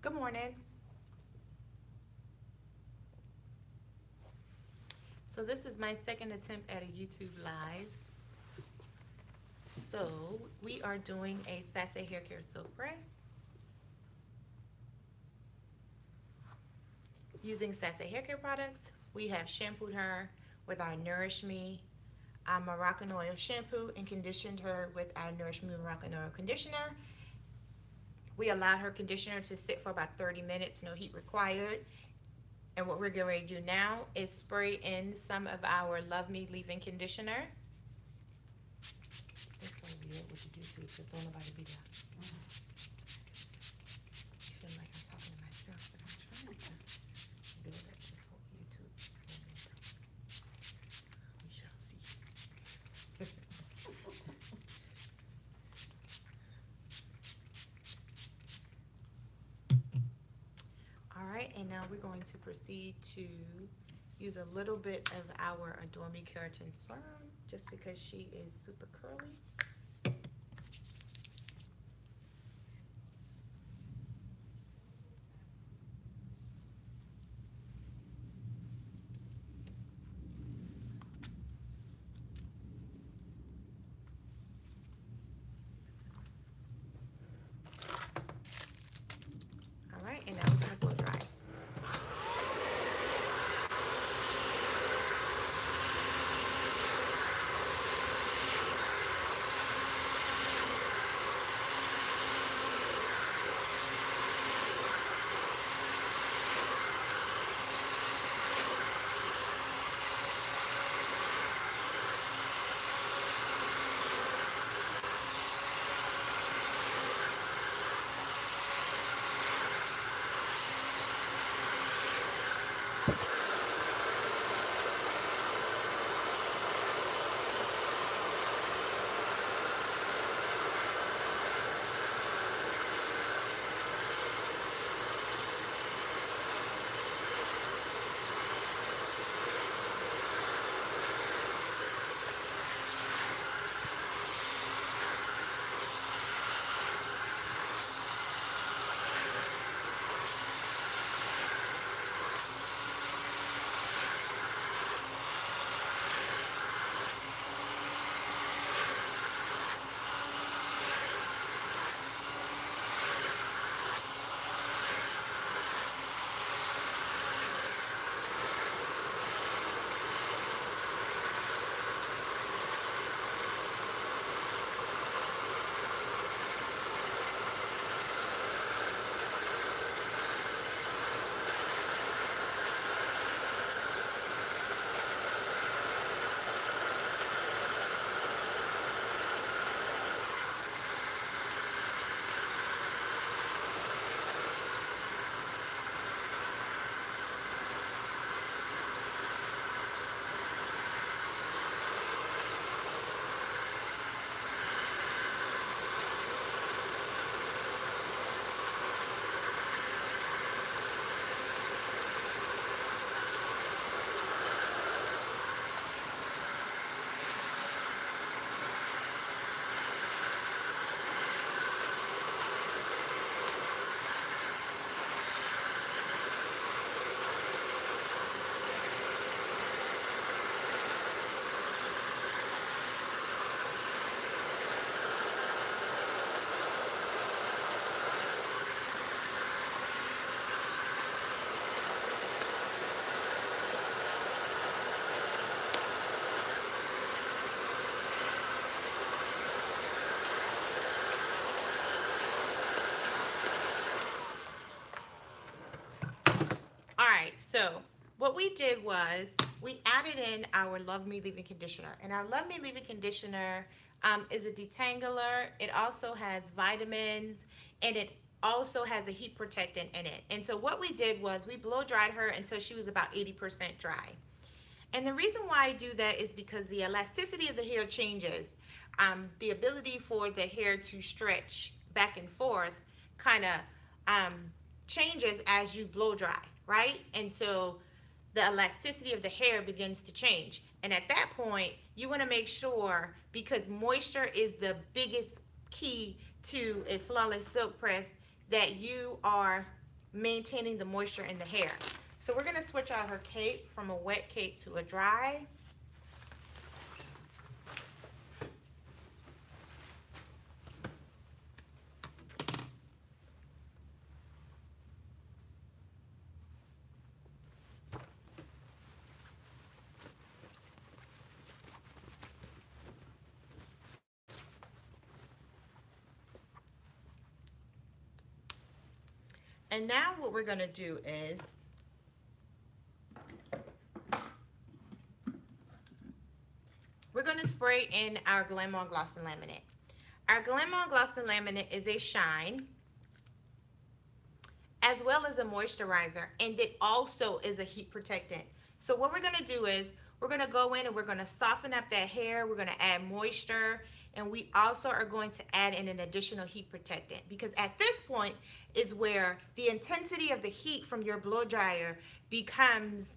Good morning. So this is my second attempt at a YouTube live. So we are doing a Sasē hair care silk press using Sasē hair care products. We have shampooed her with our Nourish Me Moroccan oil shampoo and conditioned her with our Nourish Me Moroccan oil conditioner. We allowed her conditioner to sit for about 30 minutes, no heat required. And what we're getting ready to do now is spray in some of our Love Me leave-in conditioner. It's so weird with the YouTube because don't nobody be there. I feel like I'm talking to myself, but I'm trying to build up this whole YouTube momentum. We shall see. All right, and now we're going to proceed to use a little bit of our Adore Me Keratin Serum just because she is super curly. All right, and now we're going to blow dry. All right, so what we did was we added in our Love Me Leave-In Conditioner. And our Love Me Leave-In Conditioner is a detangler. It also has vitamins, and it also has a heat protectant in it. And so what we did was we blow dried her until she was about 80% dry. And the reason why I do that is because the elasticity of the hair changes. The ability for the hair to stretch back and forth kind of changes as you blow dry, right? And so the elasticity of the hair begins to change. And at that point, you want to make sure, because moisture is the biggest key to a flawless silk press, that you are maintaining the moisture in the hair. So we're going to switch out her cape from a wet cape to a dry. And now what we're going to do is we're going to spray in our Glamour Gloss and Laminate. Our Glamour Gloss and Laminate is a shine as well as a moisturizer, and it also is a heat protectant. So what we're going to do is we're going to go in and we're going to soften up that hair. We're going to add moisture, and we also are going to add in an additional heat protectant, because at this point is where the intensity of the heat from your blow dryer becomes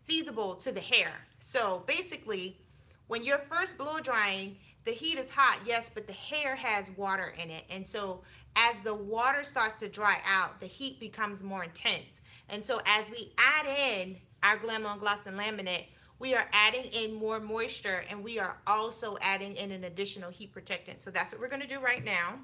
feasible to the hair. So basically, when you're first blow drying, the heat is hot, yes, but the hair has water in it. And so as the water starts to dry out, the heat becomes more intense. And so as we add in our Glamour Gloss and Laminate, we are adding in more moisture, and we are also adding in an additional heat protectant. So that's what we're going to do right now.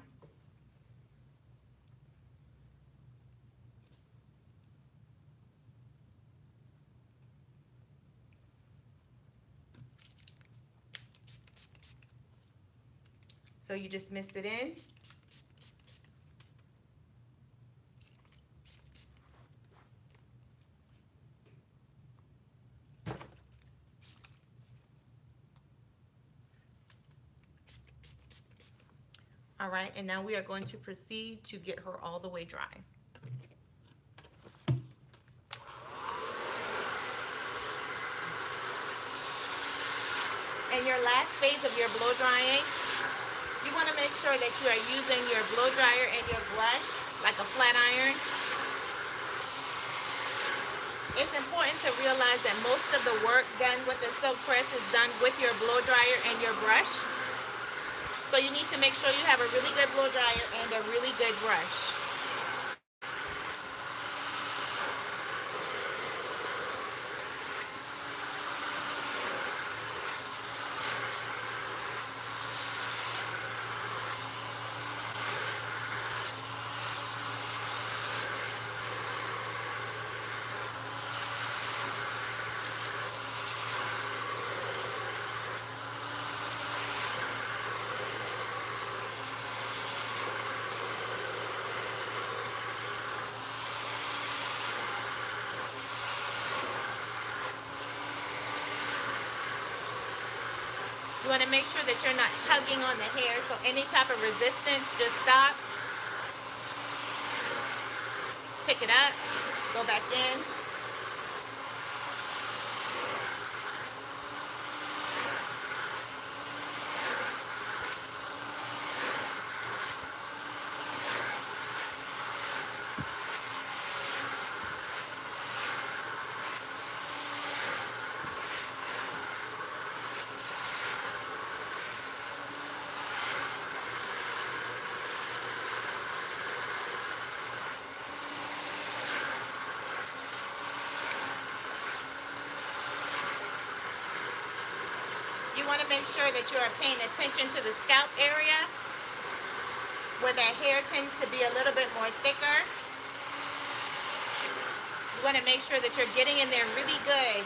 So you just mist it in. All right, and now we are going to proceed to get her all the way dry. And your last phase of your blow drying, you want to make sure that you are using your blow dryer and your brush like a flat iron. It's important to realize that most of the work done with the silk press is done with your blow dryer and your brush. So you need to make sure you have a really good blow dryer and a really good brush. You want to make sure that you're not tugging on the hair, so any type of resistance, just stop. Pick it up, go back in. You want to make sure that you are paying attention to the scalp area where that hair tends to be a little bit more thicker. You want to make sure that you're getting in there really good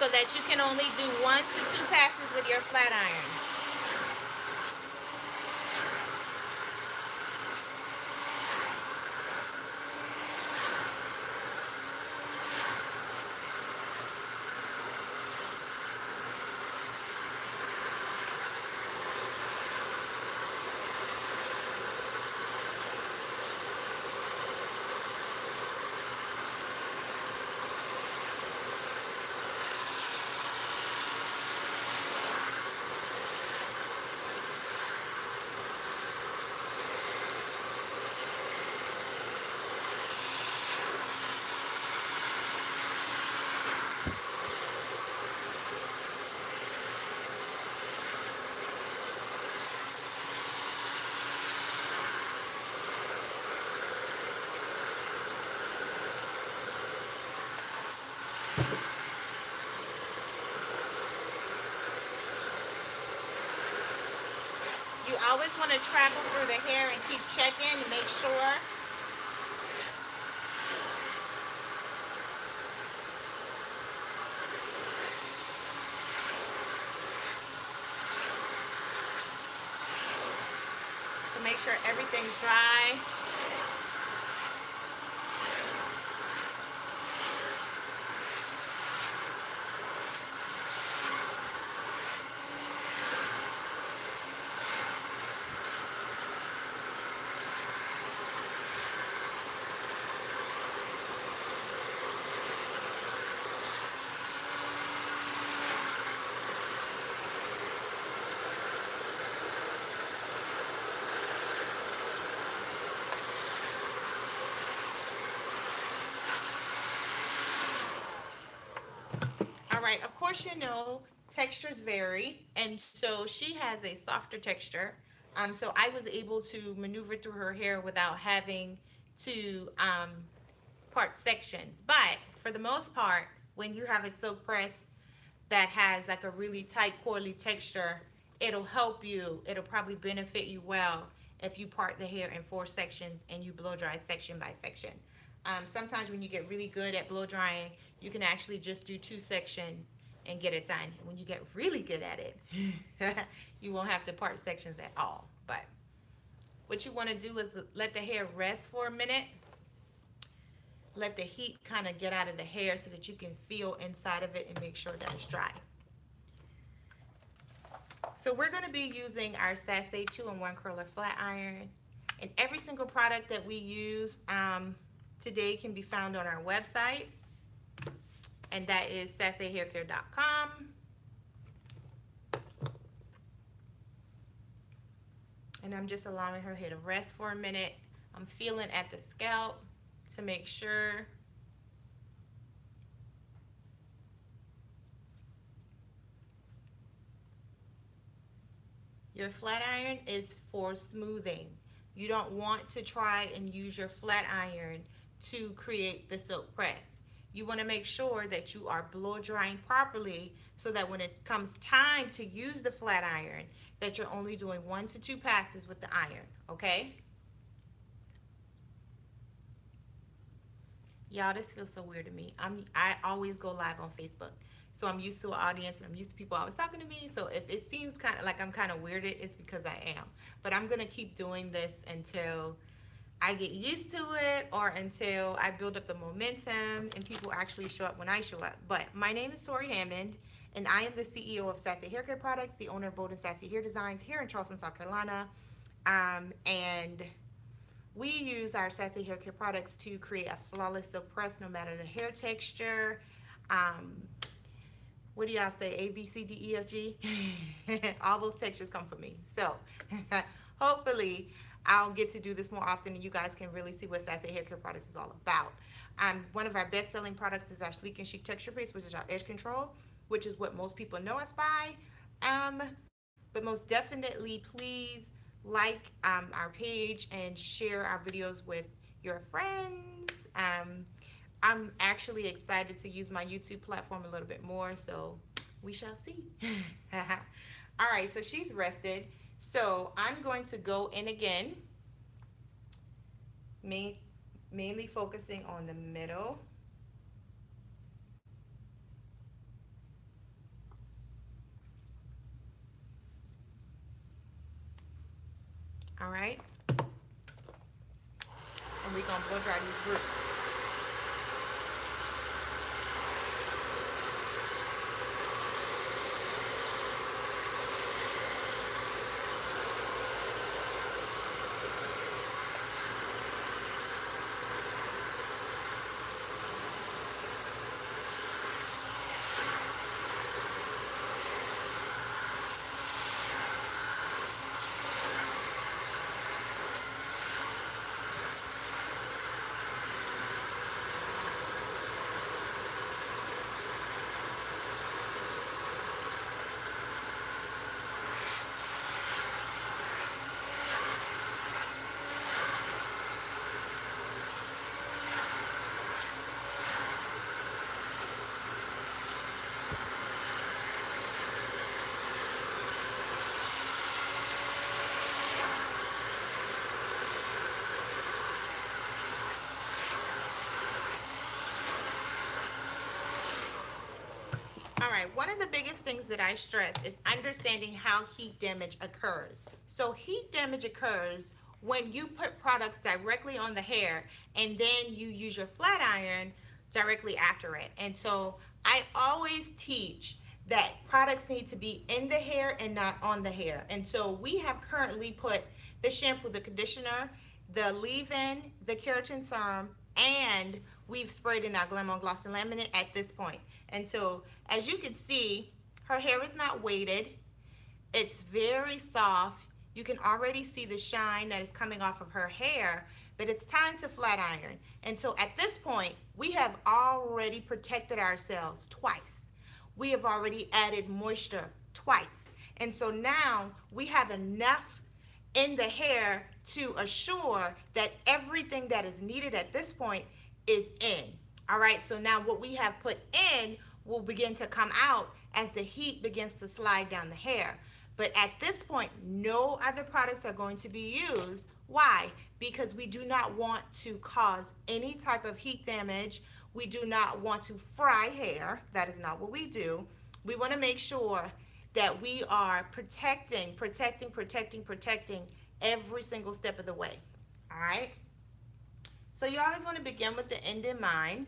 so that you can only do 1 to 2 passes with your flat iron. You always want to travel through the hair and keep checking to make sure. To make sure everything's dry. All right, of course, you know, textures vary. And so she has a softer texture. So I was able to maneuver through her hair without having to part sections. But for the most part, when you have a silk press that has like a really tight, coily texture, it'll help you. It'll probably benefit you well if you part the hair in 4 sections and you blow dry section by section. Sometimes when you get really good at blow drying, you can actually just do 2 sections and get it done. When you get really good at it, you won't have to part sections at all. But what you want to do is let the hair rest for a minute. Let the heat kind of get out of the hair so that you can feel inside of it and make sure that it's dry. So we're going to be using our Sasē 2-in-1 curler flat iron. And every single product that we use today can be found on our website. And that is sasehaircare.com. And I'm just allowing her hair to rest for a minute. I'm feeling at the scalp to make sure. Your flat iron is for smoothing. You don't want to try and use your flat iron to create the silk press. You want to make sure that you are blow drying properly so that when it comes time to use the flat iron, that you're only doing 1 to 2 passes with the iron, okay? Y'all, this feels so weird to me. I always go live on Facebook. So I'm used to an audience and I'm used to people always talking to me. So if it seems kind of like I'm kind of weirded, it's because I am. But I'm going to keep doing this until I get used to it or until I build up the momentum and people actually show up when I show up. But my name is Tori Hammond and I am the CEO of Sasē Hair Care Products, the owner of Bold and Sassy Hair Designs here in Charleston, South Carolina. And we use our Sasē Hair Care Products to create a flawless silk press no matter the hair texture. What do y'all say? A, B, C, D, E, F, G? All those textures come from me. So hopefully I'll get to do this more often and you guys can really see what Sasē Hair Care Products is all about. One of our best-selling products is our Sleek and Chic Texture Paste, which is our edge control, which is what most people know us by. But most definitely, please like our page and share our videos with your friends. I'm actually excited to use my YouTube platform a little bit more, so we shall see. All right, so she's rested. So I'm going to go in again, mainly focusing on the middle. All right, and we're gonna blow dry these roots. All right, one of the biggest things that I stress is understanding how heat damage occurs. So heat damage occurs when you put products directly on the hair and then you use your flat iron directly after it. And so I always teach that products need to be in the hair and not on the hair. And so we have currently put the shampoo, the conditioner, the leave-in, the keratin serum, and we've sprayed in our Glam On Gloss and Laminate at this point. And so as you can see, her hair is not weighted. It's very soft. You can already see the shine that is coming off of her hair, but it's time to flat iron. And so at this point, we have already protected ourselves twice. We have already added moisture twice. And so now we have enough in the hair to assure that everything that is needed at this point is in. All right, so now what we have put in will begin to come out as the heat begins to slide down the hair. But at this point, no other products are going to be used. Why? Because we do not want to cause any type of heat damage. We do not want to fry hair. That is not what we do. We want to make sure that we are protecting every single step of the way. All right? So you always want to begin with the end in mind.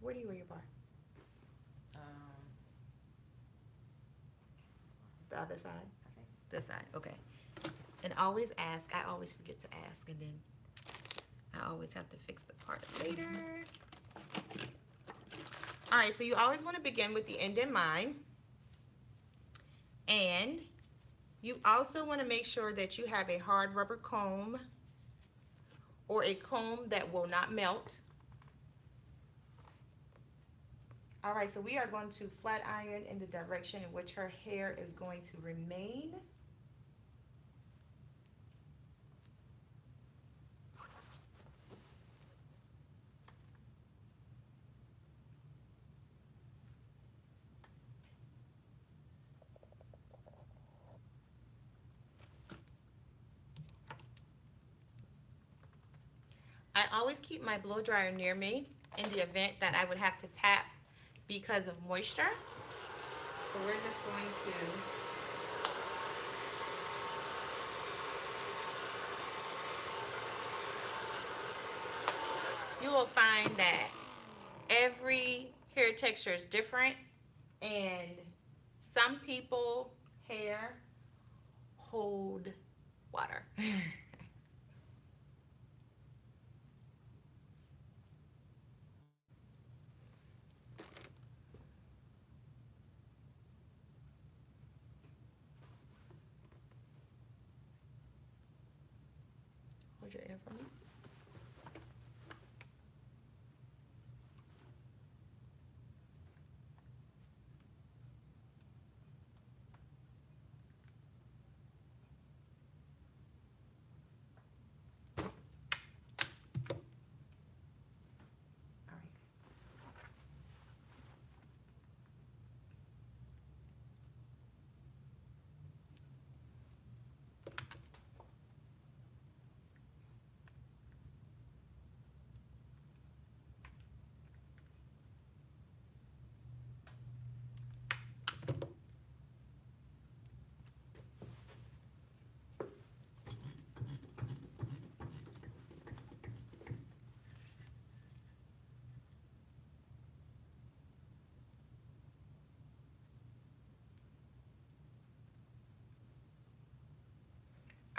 Where do you wear your bar? The other side? Okay. This side, okay. And always ask. I always forget to ask, and then I always have to fix the part later. All right, so you always want to begin with the end in mind. And you also want to make sure that you have a hard rubber comb or a comb that will not melt. All right, so we are going to flat iron in the direction in which her hair is going to remain. I always keep my blow dryer near me in the event that I would have to tap because of moisture. So we're just going to, you will find that every hair texture is different, and some people hair hold water. Hold your air for me.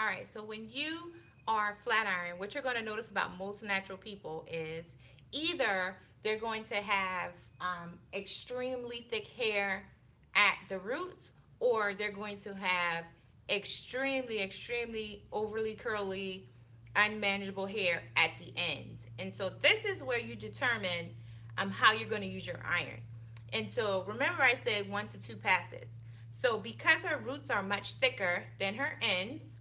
All right, so when you are flat iron, what you're going to notice about most natural people is either they're going to have extremely thick hair at the roots, or they're going to have extremely overly curly, unmanageable hair at the ends. And so this is where you determine how you're going to use your iron. And so remember I said 1 to 2 passes. So because her roots are much thicker than her ends,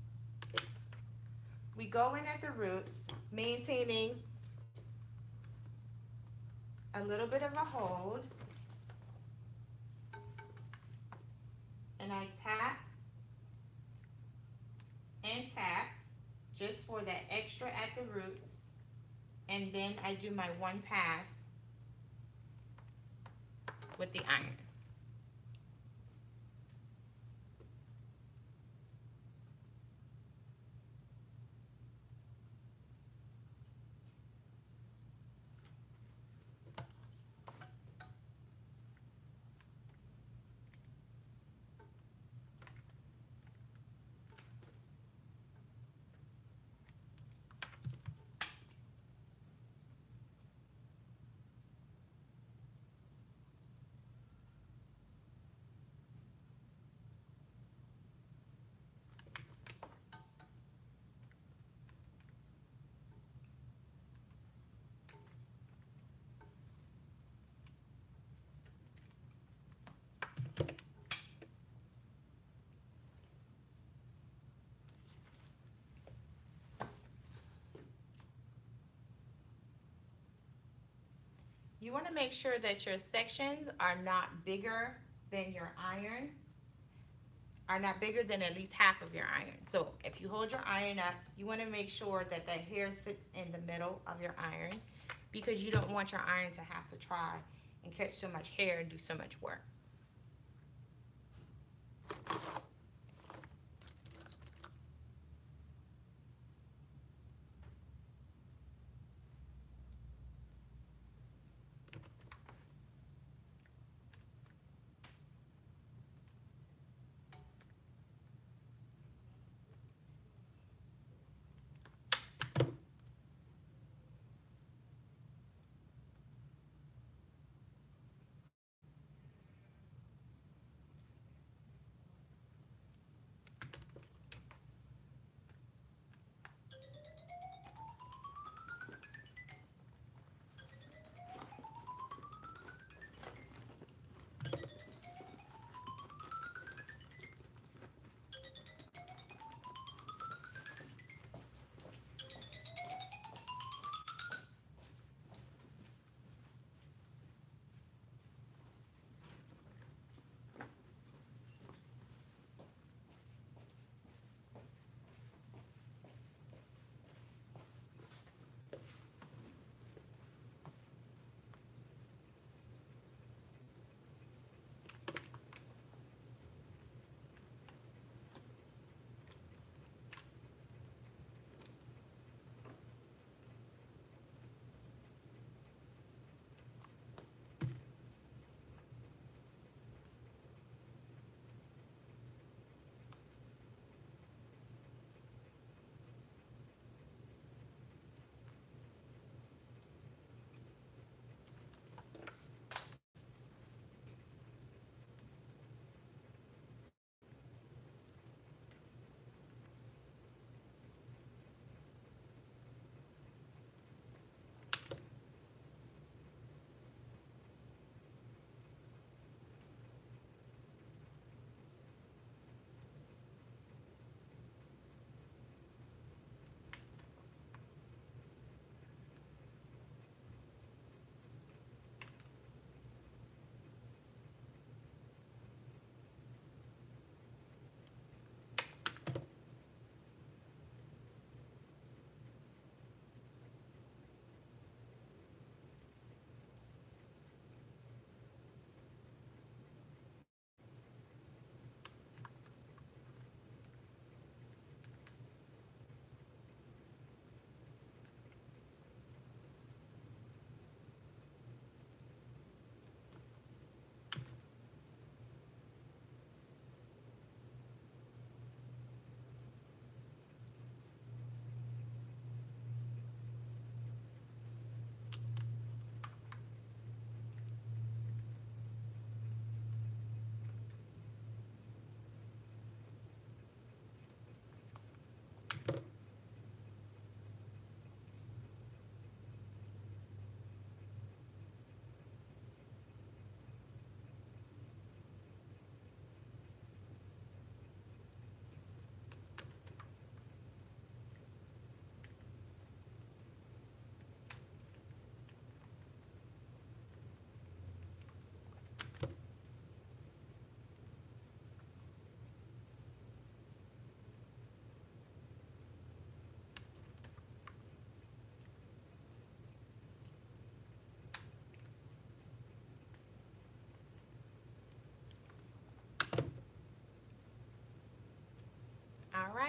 we go in at the roots, maintaining a little bit of a hold, and I tap and tap just for that extra at the roots, and then I do my one pass with the iron. You want to make sure that your sections are not bigger than your iron, are not bigger than at least half of your iron. So if you hold your iron up, you want to make sure that the hair sits in the middle of your iron, because you don't want your iron to have to try and catch so much hair and do so much work.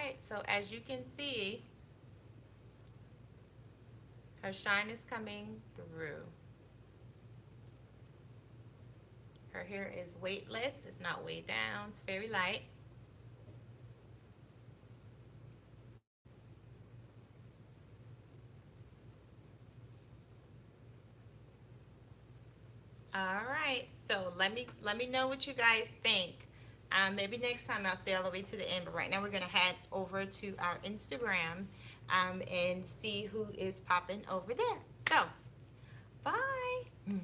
right, so as you can see, her shine is coming through. Her hair is weightless. It's not weighed down. It's very light. All right. So let me know what you guys think. Maybe next time I'll stay all the way to the end. But right now we're gonna head over to our Instagram and see who is popping over there. So bye.